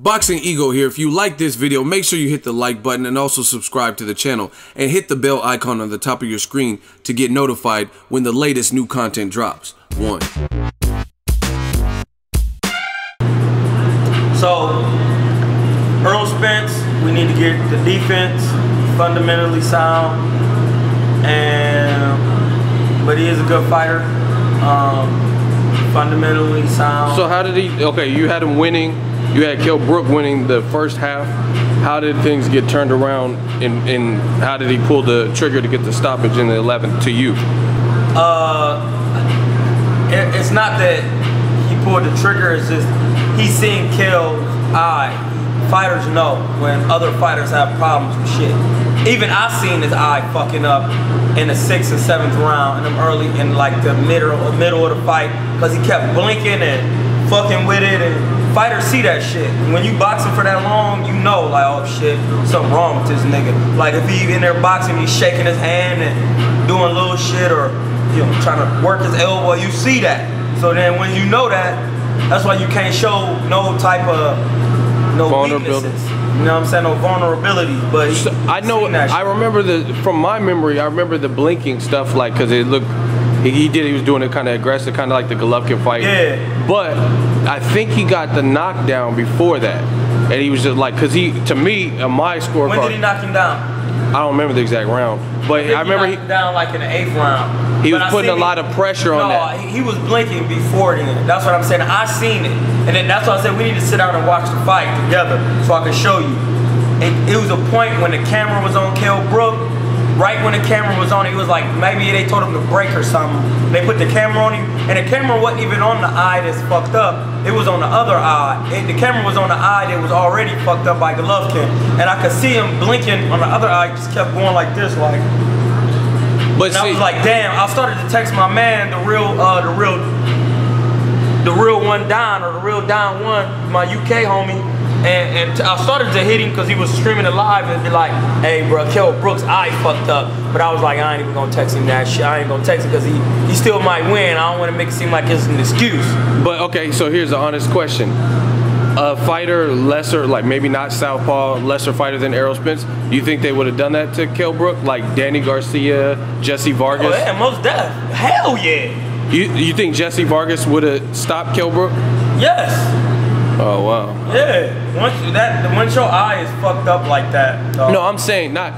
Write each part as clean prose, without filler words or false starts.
Boxingego here. If you like this video, make sure you hit the like button and also subscribe to the channel and hit the bell icon on the top of your screen to get notified when the latest new content drops. So, Errol Spence, we need to get the defense fundamentally sound, but he is a good fighter, fundamentally sound. So how did he, okay, you had him winning, you had Kell Brook winning the first half. How did things get turned around and how did he pull the trigger to get the stoppage in the 11th to you? It's not that he pulled the trigger, it's just he's seen Kell's eye. Fighters know when other fighters have problems with shit. Even I seen his eye fucking up in the 6th and 7th round, in them early, in like the middle of the fight, because he kept blinking and fucking with it, and fighters see that shit. When you boxing for that long, you know, like, oh shit, something wrong with this nigga. Like if he in there boxing, he's shaking his hand and doing little shit, or you know, trying to work his elbow, you see that. So then when you know that, that's why you can't show no type of weaknesses. You know what I'm saying? No vulnerability. But so, I know, I remember from my memory, I remember the blinking stuff, like, because it looked, he was doing it kind of aggressive, kind of like the Golovkin fight. Yeah. But I think he got the knockdown before that. And he was just like, because to me, on my scorecard. When did he knock him down? I don't remember the exact round. But I remember he knocked him down like in the 8th round. He was putting a lot of pressure on that. No, he was blinking before then. That's what I'm saying. I seen it. And then that's why I said we need to sit down and watch the fight together so I can show you. It was a point when the camera was on Kell Brook. Right when the camera was on, it was like maybe they told him to break or something. They put the camera on him, and the camera wasn't even on the eye that's fucked up. It was on the other eye. The camera was on the eye that was already fucked up by Golovkin, and I could see him blinking on the other eye. Just kept going like this, like. But I was like, damn. I started to text my man, the real one down, or the real down one, my UK homie. And I started to hit him because he was streaming it live and be like, hey bro, Kell Brook's eye fucked up. But I was like, I ain't even gonna text him that shit. I ain't gonna text him because he still might win. I don't want to make it seem like it's an excuse. But okay, so here's an honest question. A fighter lesser, like maybe not southpaw, lesser fighter than Errol Spence, do you think they would have done that to Kell Brook? Like Gennady Garcia, Jessie Vargas? Oh yeah, most definitely. Hell yeah. You think Jessie Vargas would have stopped Kell Brook? Yes. Oh wow. Yeah. Once your eye is fucked up like that. No, I'm saying not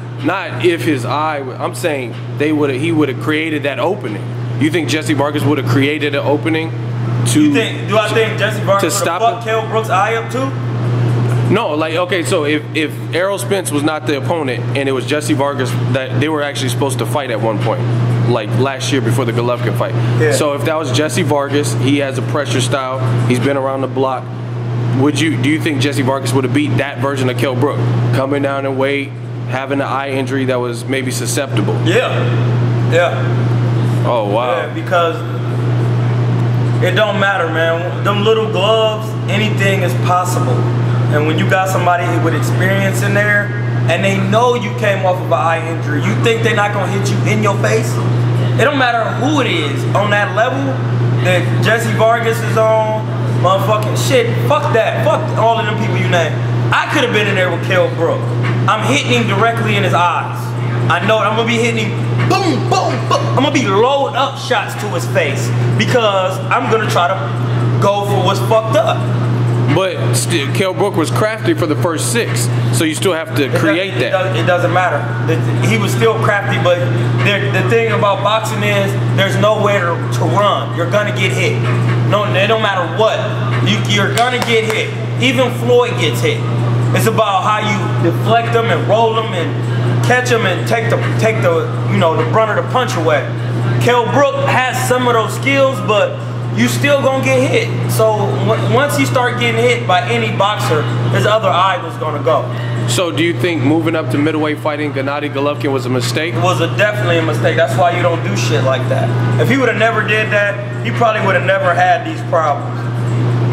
if his eye. I'm saying he would have created that opening. You think Jessie Vargas would have created an opening to? Do I think Jessie Vargas would have fucked Kell Brook's eye up too? No, like okay, so if Errol Spence was not the opponent and it was Jessie Vargas, that they were actually supposed to fight at one point, like last year before the Golovkin fight. Yeah. So if that was Jessie Vargas, he has a pressure style. He's been around the block. Do you think Jessie Vargas would have beat that version of Kell Brook, coming down in weight, having an eye injury that was maybe susceptible? Yeah, yeah. Oh wow. Yeah, because it don't matter, man. Them little gloves, anything is possible. And when you got somebody with experience in there, and they know you came off of an eye injury, you think they're not gonna hit you in your face? It don't matter who it is on that level that Jessie Vargas is on. Motherfucking shit, fuck that. Fuck all of them people you name. I could have been in there with Kell Brook. I'm hitting him directly in his eyes. I know I'm gonna be hitting him, boom, boom, boom. I'm gonna be loading up shots to his face because I'm gonna try to go for what's fucked up. But still, Kell Brook was crafty for the first 6, so you still have to create that. It doesn't matter. He was still crafty, but the thing about boxing is there's nowhere to run. You're gonna get hit. No, it don't matter what. You're gonna get hit. Even Floyd gets hit. It's about how you deflect them and roll them and catch them and take the the brunt of the punch away. Kell Brook has some of those skills, but you still gonna get hit. So once you start getting hit by any boxer, his other eye was gonna go. So do you think moving up to middleweight fighting Gennady Golovkin was a mistake? It was definitely a mistake. That's why you don't do shit like that. If he would have never did that, he probably would have never had these problems.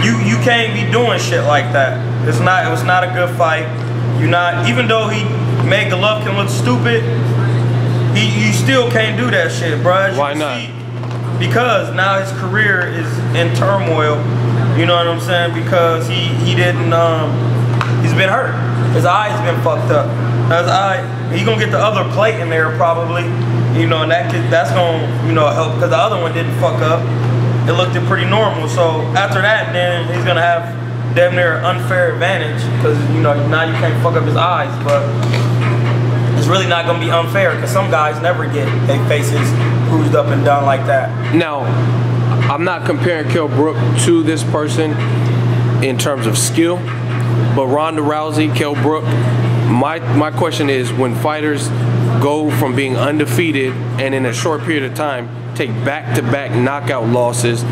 You can't be doing shit like that. It was not a good fight. Even though he made Golovkin look stupid, you still can't do that shit, bruh. Why not? Because now his career is in turmoil. You know what I'm saying? Because he didn't, he's been hurt. His eye's been fucked up. He gonna get the other plate in there probably, you know, and that's gonna, you know, help, because the other one didn't fuck up. It looked pretty normal. So after that, then he's gonna have damn near unfair advantage, because, you know, now you can't fuck up his eyes. But it's really not gonna be unfair, because some guys never get their faces bruised up and done like that. Now, I'm not comparing Kell Brook to this person in terms of skill, but Ronda Rousey, Kell Brook, my question is, when fighters go from being undefeated and in a short period of time take back-to-back knockout losses,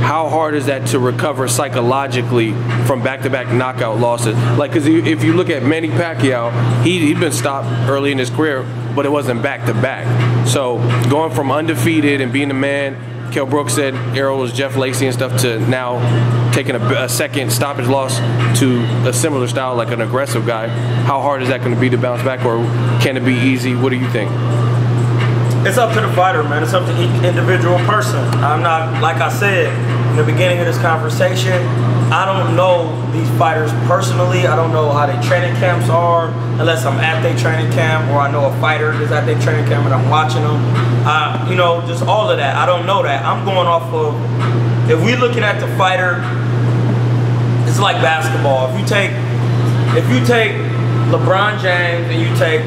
how hard is that to recover psychologically from back-to-back knockout losses? Like, because if you look at Manny Pacquiao, he'd been stopped early in his career, but it wasn't back-to-back. So going from undefeated and being the man, Kell Brook said Errol was Jeff Lacey and stuff, to now taking a second stoppage loss to a similar style, like an aggressive guy. How hard is that going to be to bounce back, or can it be easy? What do you think? It's up to the fighter, man. It's up to each individual person. I'm not, like I said in the beginning of this conversation, I don't know these fighters personally. I don't know how their training camps are, unless I'm at their training camp, or I know a fighter is at their training camp and I'm watching them. You know, just all of that. I don't know that. I'm going off of, if we're looking at the fighter, it's like basketball. If you take LeBron James and you take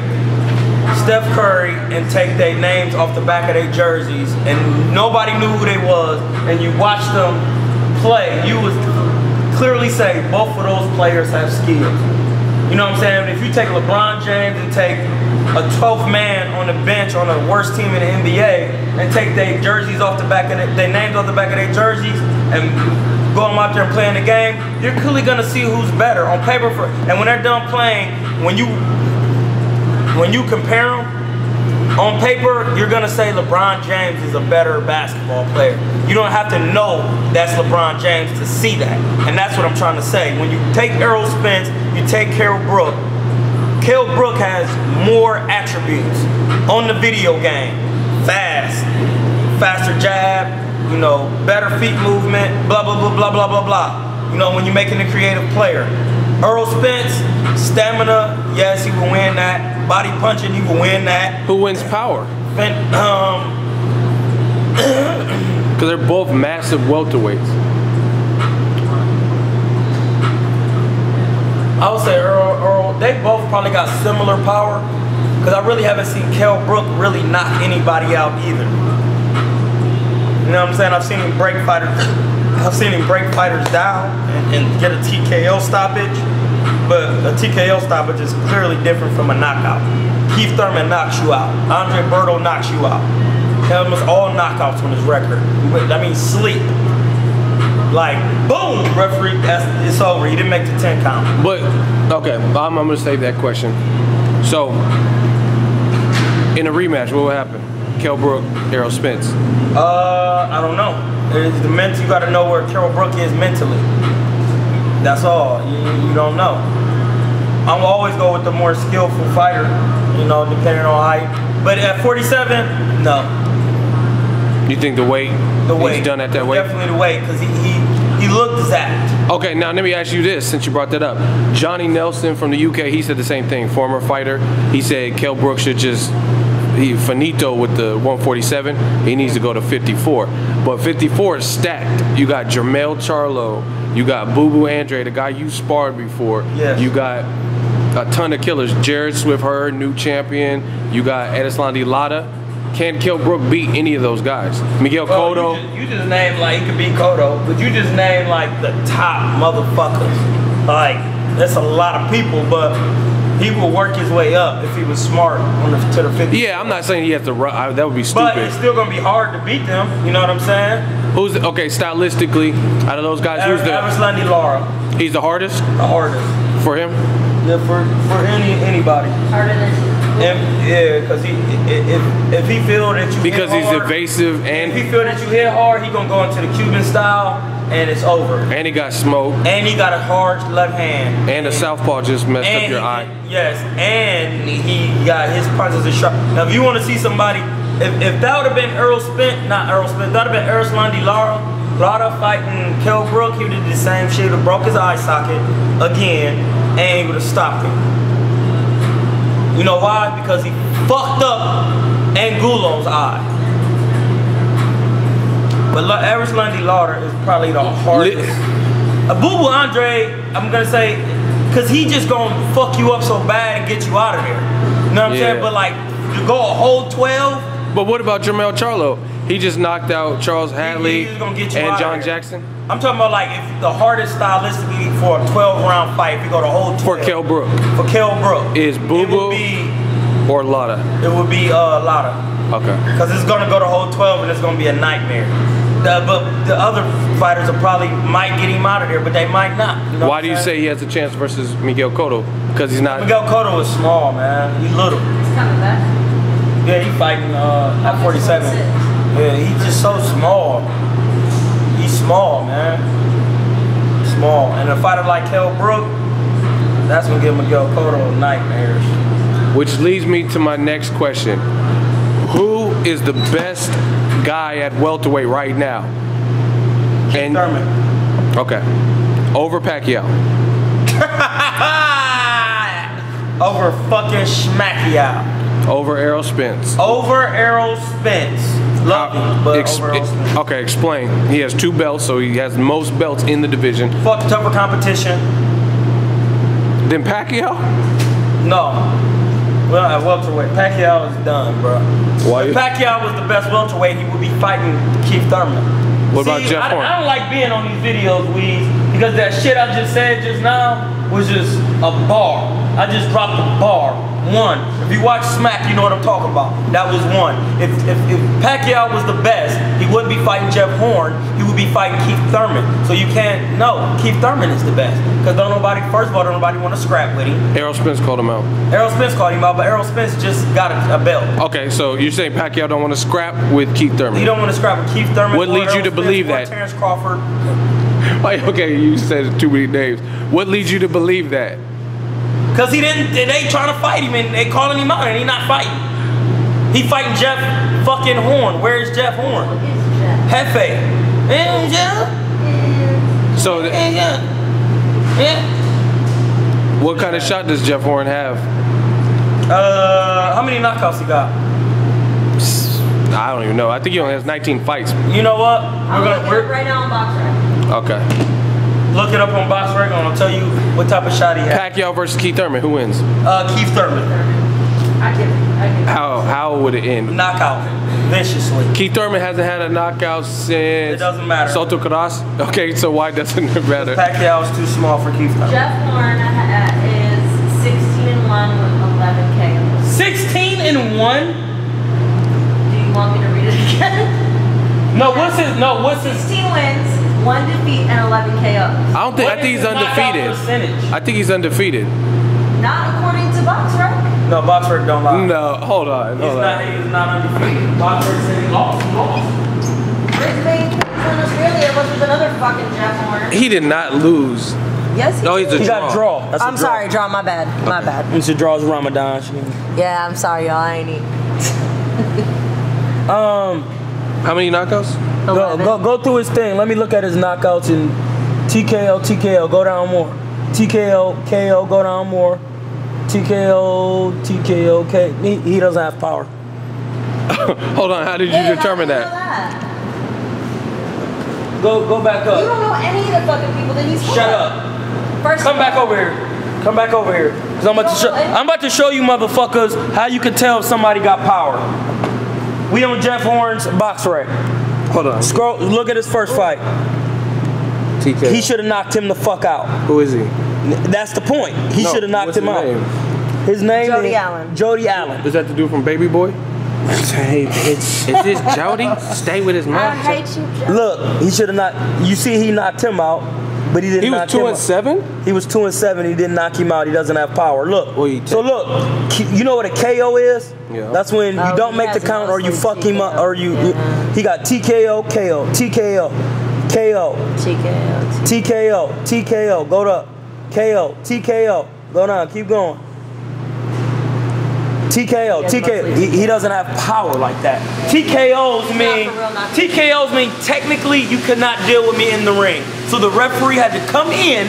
Steph Curry and take their names off the back of their jerseys, and nobody knew who they was, and you watched them play, you would clearly say both of those players have skills. You know what I'm saying? If you take LeBron James and take a 12th man on the bench on the worst team in the NBA and take their jerseys off the back of their names off the back of their jerseys and go them out there and play in the game, you're clearly gonna see who's better on paper. And when they're done playing, when you compare them on paper, you're gonna say LeBron James is a better basketball player. You don't have to know that's LeBron James to see that. And that's what I'm trying to say. When you take Errol Spence, you take Kell Brook. Kell Brook has more attributes on the video game. Faster jab, you know, better feet movement, blah, blah, blah, blah, blah, blah, blah. You know, when you're making a creative player. Errol Spence, stamina, yes, he will win that. Body punching, he will win that. Who wins power? Because they're both massive welterweights. I would say Errol, they both probably got similar power, because I really haven't seen Kell Brook really knock anybody out either. You know what I'm saying? I've seen him break fighters down and get a TKO stoppage, but a TKO stoppage is clearly different from a knockout. Keith Thurman knocks you out. Andre Berto knocks you out. Almost all knockouts on his record. I mean, sleep. Like, boom, referee, it's over. He didn't make the 10 count. But, okay, I'm going to save that question. So, in a rematch, what will happen? Kell Brook, Errol Spence? I don't know. You got to know where Kell Brook is mentally. That's all. You don't know. I'm always go with the more skillful fighter, you know, depending on height. But at 47, no. You think the weight? He's done at that weight? Definitely the weight, because he looked zapped. Okay, now let me ask you this, since you brought that up. Johnny Nelson from the UK, he said the same thing. Former fighter. He said Kell Brook should just finito with the 147. He needs to go to 54. But 54 is stacked. You got Jermell Charlo. You got Boo Boo Andre, the guy you sparred before. Yes. You got a ton of killers. Jared Swift-Hurd, new champion. You got Erislandy Lara. Can Kell Brook beat any of those guys? Miguel Cotto. You just named, like, he could beat Cotto, but you just named, like, the top motherfuckers. Like, that's a lot of people, but he will work his way up if he was smart to the 50. Yeah, I'm not saying he has to run. That would be stupid. But it's still going to be hard to beat them. You know what I'm saying? Who's okay, stylistically, out of those guys, who's the... Erislandy Lara. He's the hardest? The hardest. For him? Yeah, for anybody. Harder than Yeah, because if he feel that you because hit he's hard, evasive, and if he feel that you hit hard, he gonna go into the Cuban style, and it's over. And he got smoked. And he got a hard left hand. And the southpaw just messed up your eye. Yes, and he got his punches are sharp. Now, if you want to see somebody, if that would have been Errol Spence, not Errol Spence, that would have been Erislandy Lara, Lara fighting Kell Brook, he did the same shit. He broke his eye socket again and able to stop him. You know why? Because he fucked up Angulo's eye. But Average Lundy Lauder is probably the hardest. Boo Boo Andre, I'm gonna say, cause he just gonna fuck you up so bad and get you out of there. You know what I'm saying? But like, to go a whole 12. But what about Jermell Charlo? He just knocked out Charles Hadley and John Jackson. I'm talking about like if the hardest stylistically for a 12-round fight, if you go the whole 12. For Kell Brook. For Kell Brook. Is Boo Boo or Lada? It would be Lada. Okay. Because it's gonna go the whole 12 and it's gonna be a nightmare. But the other fighters are probably might get him out of there, but they might not. You know Why do you say he has a chance versus Miguel Cotto? Because he's not. Miguel Cotto is small, man. He's little. He's coming back. Yeah, he's fighting at 47. Yeah, he's just so small. He's small, man. Small. And a fighter like Kell Brook, that's gonna give Miguel Cotto nightmares. Which leads me to my next question. Who is the best guy at welterweight right now? Thurman. Okay. Over Pacquiao. Over fucking Schmackiao. Over Errol Spence. Over Errol Spence. Love him, but over Errol Spence. Okay, explain. He has 2 belts, so he has the most belts in the division. Fuck tougher competition. Then Pacquiao? No. Well, at welterweight, Pacquiao is done, bro. Why? If Pacquiao was the best welterweight, he would be fighting Keith Thurman. What about Jeff Horn? I don't like being on these videos, Weez, because that shit I just said just now was just a bar. I just dropped a bar. 1. If you watch Smack, you know what I'm talking about. That was 1. If Pacquiao was the best, he wouldn't be fighting Jeff Horn. He would be fighting Keith Thurman. So you can't. No, Keith Thurman is the best. Because don't nobody. First of all, don't nobody want to scrap with him. Errol Spence called him out. Errol Spence called him out, but Errol Spence just got a belt. Okay, so you're saying Pacquiao don't want to scrap with Keith Thurman? You don't want to scrap with Keith Thurman. What leads you to believe that? Terrence Crawford. Okay, you said too many names. What leads you to believe that? Cause he didn't. They trying to fight him and they calling him out and he not fighting. He fighting Jeff fucking Horn. Where is Jeff Horn? Hefe. So. What kind of shot does Jeff Horn have? How many knockouts he got? I don't even know. I think he only has 19 fights. You know what? We're right now on BoxRec. Okay. Look it up on BoxRec. I'm gonna tell you what type of shot he had. Pacquiao versus Keith Thurman. Who wins? Keith Thurman. How would it end? Knockout. Viciously. Keith Thurman hasn't had a knockout since. It doesn't matter. Soto Caras. Okay, so why doesn't it matter? Pacquiao is too small for Keith Thurman. Jeff Horn is 16-1 with 11 KOs. 16-1? Do you want me to read it again? No, what's his? 16 wins, 1 defeat, and 11 KOs. I think he's undefeated. I think he's undefeated. Not according to BoxRec. No, BoxRec don't lie. No, hold on. He's not undefeated. BoxRec said he lost. Brisbane, he's in Australia versus another fucking Jeff Horn. He did not lose. Yes, No, he's a He draw. got a draw. That's a I'm draw. sorry, draw. My bad. My bad. It's a draw. It's Ramadan. Yeah, I'm sorry, y'all. I ain't eat. How many knockouts? Go through his thing. Let me look at his knockouts and TKO, go down more. TKO, KO, go down more. TKO, K. He doesn't have power. Hold on, how did you determine that? Go back up. You don't know any of the fucking people that he's Shut up. First Come back over here. Come back over here. Cause I'm about to show you motherfuckers how you can tell if somebody got power. We on Jeff Horn's BoxRec. Hold on. Scroll. Look at his first fight. TK. He should have knocked him the fuck out. Who is he? That's the point. He should have knocked him out. His name Jody is Allen. Jody Allen. Is that the dude from Baby Boy? Hey, bitch. Is this Jody? Stay with his I mom. hate you, Jeff. Look, he should have not. You see, he knocked him out, but he didn't. He was knock him 2-7? out. He was 2-7. He didn't knock him out. He doesn't have power. Look. So look, you know what a KO is? Yeah. That's when you don't make the count or you fuck him up or you. He got TKO, KO, TKO, KO, TKO, TKO. Go up. KO, TKO. Go down. Keep going. TKO. He doesn't have power like that. TKOs mean technically you could not deal with me in the ring. So the referee had to come in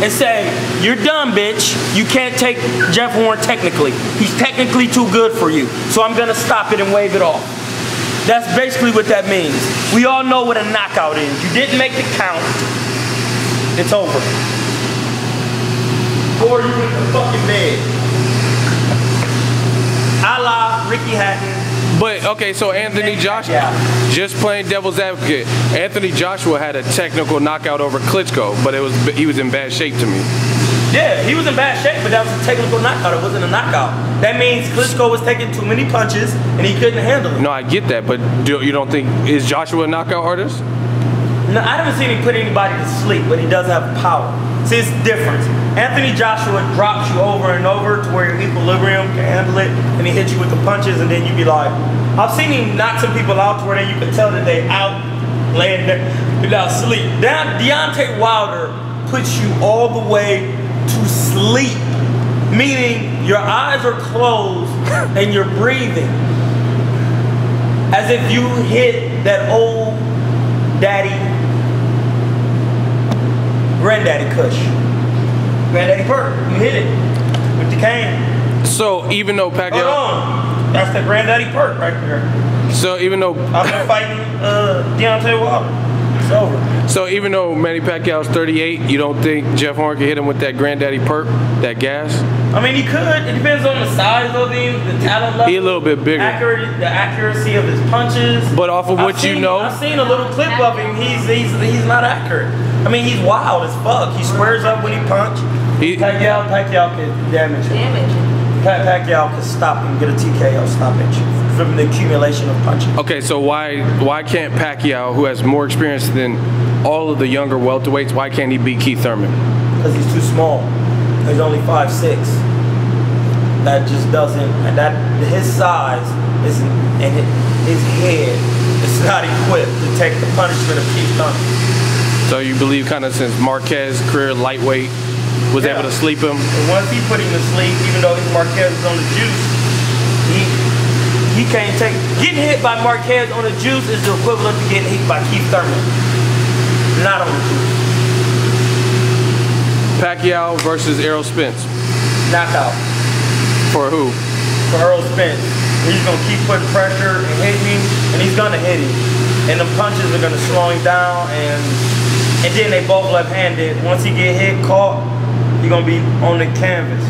and say, you're done, bitch. You can't take Jeff Horn technically. He's technically too good for you. So I'm gonna stop it and wave it off. That's basically what that means. We all know what a knockout is. You didn't make the count. It's over. Or you went to fucking bed. A la Ricky Hatton. But okay, so Anthony Joshua, just playing devil's advocate, Anthony Joshua had a technical knockout over Klitschko, but he was in bad shape to me. Yeah, he was in bad shape, but that was a technical knockout. It wasn't a knockout. That means Klitschko was taking too many punches and he couldn't handle it. No, I get that, but you don't think, is Joshua a knockout artist? No, I haven't seen him put anybody to sleep, but he does have power. See, it's the difference. Anthony Joshua drops you over and over to where your equilibrium can handle it, and he hits you with the punches, and then you be like, I've seen him knock some people out to where you can tell that they out laying there without sleep. Deontay Wilder puts you all the way to sleep, meaning your eyes are closed and you're breathing as if you hit that old daddy, granddaddy Kush, granddaddy Perk. You hit it with the cane. So even though Pacquiao, hold on, that's the granddaddy Perk right there. So even though I've been fighting Deontay Wilder. It's over. So even though Manny Pacquiao's 38, you don't think Jeff Horn could hit him with that granddaddy Perk, that gas? I mean, he could. It depends on the size of him, the talent level. He a little bit bigger. The accuracy of his punches. But off of what you know, I've seen a little clip of him. He's not accurate. I mean, he's wild as fuck. He squares up when he punch. Pacquiao can damage him. Pacquiao can stop him, get a TKO stoppage from the accumulation of punches. Okay, so why can't Pacquiao, who has more experience than all of the younger welterweights, why can't he beat Keith Thurman? Because he's too small. He's only 5'6". That just doesn't, and that his size is, and his head is not equipped to take the punishment of Keith Thurman. So you believe kind of since Marquez's career lightweight was able to sleep him? And once he put him to sleep, even though Marquez is on the juice, he can't take, getting hit by Marquez on the juice is the equivalent to getting hit by Keith Thurman. Not on the juice. Pacquiao versus Errol Spence. Knockout. For who? For Errol Spence. He's going to keep putting pressure and hitting him, and he's going to hit him. And the punches are going to slow him down, and then they both left-handed. Once he get hit, caught, he's going to be on the canvas.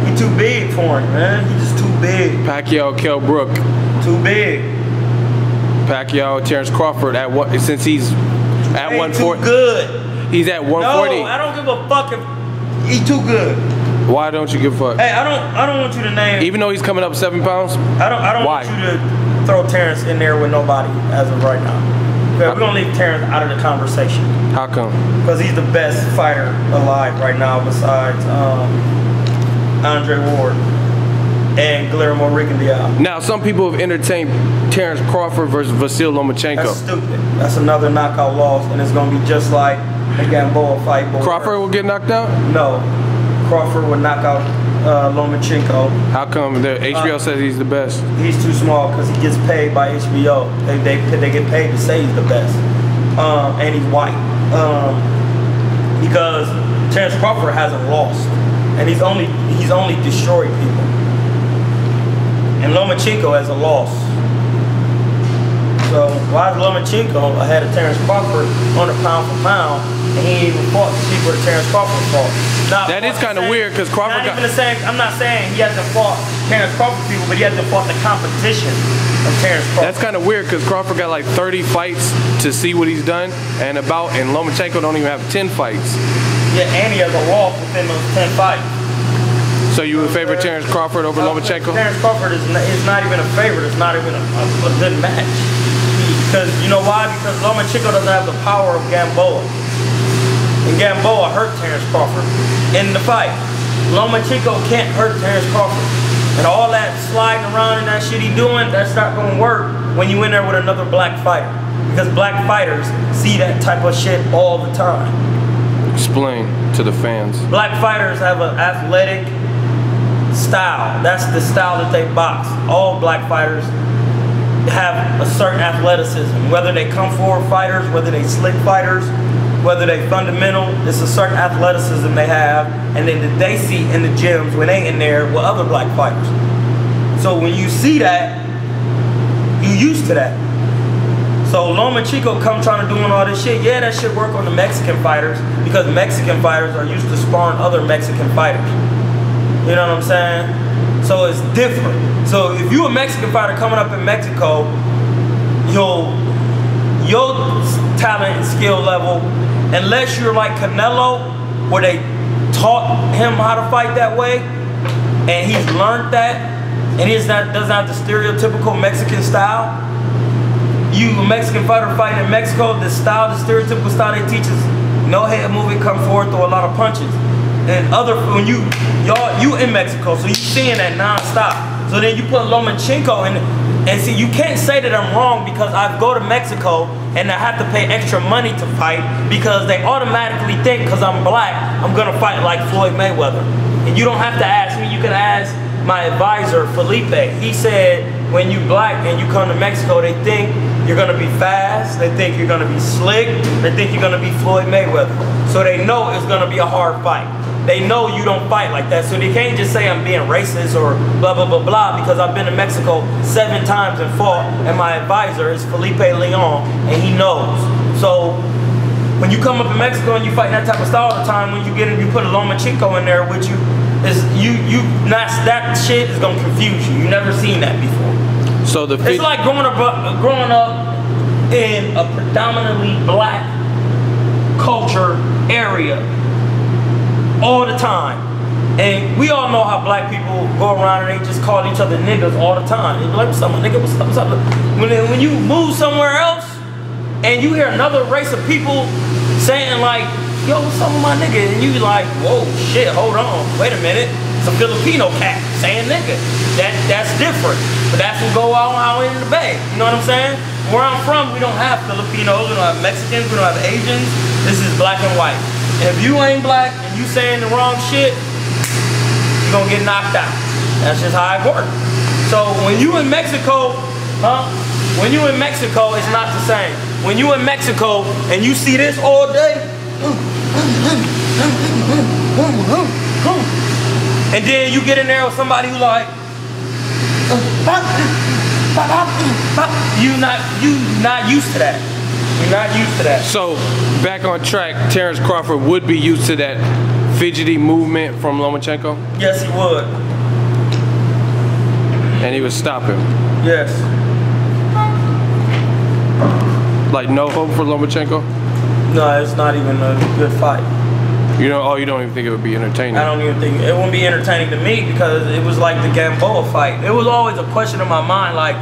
He's too big for him, man. He's just too big. Pacquiao, Kell Brook. Too big. Pacquiao, Terence Crawford at what? Since he's at 140. Too good. He's at 140. No, I don't give a fuck if he's too good. Why don't you give a fuck? Hey, I don't want you to name. Even though he's coming up 7 pounds. I don't want you to throw Terence in there with nobody as of right now. We're gonna leave Terence out of the conversation. How come? Because he's the best fighter alive right now, besides Andre Ward and Guillermo Rigondeaux. Now, some people have entertained Terence Crawford versus VASYL Lomachenko. That's stupid. That's another knockout loss, and it's gonna be just like the Gamboa fight. Crawford will get knocked out? No, Crawford will knock out Lomachenko. How come the HBO says he's the best? He's too small because he gets paid by HBO. They get paid to say he's the best, and he's white. Because Terence Crawford hasn't lost, and he's only destroyed people. And Lomachenko has a loss. So why is Lomachenko ahead of Terence Crawford on a pound for pound, and he ain't even fought the people that Terence Crawford fought? That is kind of weird because Crawford got. I'm not saying he hasn't fought Terence Crawford people, but he hasn't fought the competition of Terence Crawford. That's kind of weird because Crawford got like 30 fights to see what he's done, and Lomachenko don't even have 10 fights. Yeah, and he has a loss within those 10 fights. So you would favor Terence Crawford over Lomachenko? Terence Crawford is not even a favorite. It's not even a good match. Because you know why? Because Lomachenko doesn't have the power of Gamboa. And Gamboa hurt Terence Crawford in the fight. Lomachenko can't hurt Terence Crawford. And all that sliding around and that shit he doing, that's not going to work when you in there with another black fighter. Because black fighters see that type of shit all the time. Explain to the fans. Black fighters have an athletic style. That's the style that they box. All black fighters have a certain athleticism. Whether they come forward fighters, whether they slick fighters, whether they fundamental, it's a certain athleticism they have, and then that they see in the gyms when they in there with other black fighters. So when you see that, you used to that. So Lomachenko come trying to doing all this shit. Yeah, that shit work on the Mexican fighters because Mexican fighters are used to sparring other Mexican fighters. You know what I'm saying? So it's different. So if you a Mexican fighter coming up in Mexico, your talent and skill level, unless you're like Canelo, where they taught him how to fight that way, and he's learned that, and he doesn't have the stereotypical Mexican style. You a Mexican fighter fighting in Mexico, the style, the stereotypical style they teach is no head movement, come forward, throw a lot of punches. And when you in Mexico, so you seeing that non-stop. So then you put Lomachenko in, and see, you can't say that I'm wrong because I go to Mexico and I have to pay extra money to fight because they automatically think because I'm black, I'm gonna fight like Floyd Mayweather. And you don't have to ask me, you can ask my advisor, Felipe. He said, when you black and you come to Mexico, they think you're gonna be fast, they think you're gonna be slick, they think you're gonna be Floyd Mayweather. So they know it's gonna be a hard fight. They know you don't fight like that, so they can't just say I'm being racist or blah, blah, blah, blah, because I've been to Mexico 7 times and fought, and my advisor is Felipe Leon, and he knows. So when you come up in Mexico and you fight that type of style all the time, when you get in, you put a Lomachenko in there with you, that shit is gonna confuse you. You never seen that before. So it's like growing up in a predominantly black culture area all the time. And we all know how black people go around and they just call each other niggas all the time. They be like, what's up, nigga? What's up? When you move somewhere else and you hear another race of people saying like, yo, what's up with my nigga? And you be like, whoa, shit, hold on, wait a minute. It's a Filipino cat saying nigga. That's different. But that's what go out in the Bay. You know what I'm saying? Where I'm from, we don't have Filipinos, we don't have Mexicans, we don't have Asians. This is black and white. And if you ain't black and you saying the wrong shit, you're gonna get knocked out. That's just how it works. So when you in Mexico, when you in Mexico, it's not the same. When you in Mexico and you see this all day, and then you get in there with somebody who like, you not used to that. You're not used to that. So, back on track, Terence Crawford would be used to that fidgety movement from Lomachenko? Yes, he would. And he would stop him? Yes. Like, no hope for Lomachenko? No, it's not even a good fight. You don't even think it would be entertaining? I don't even think, it wouldn't be entertaining to me because it was like the Gamboa fight. It was always a question in my mind, like,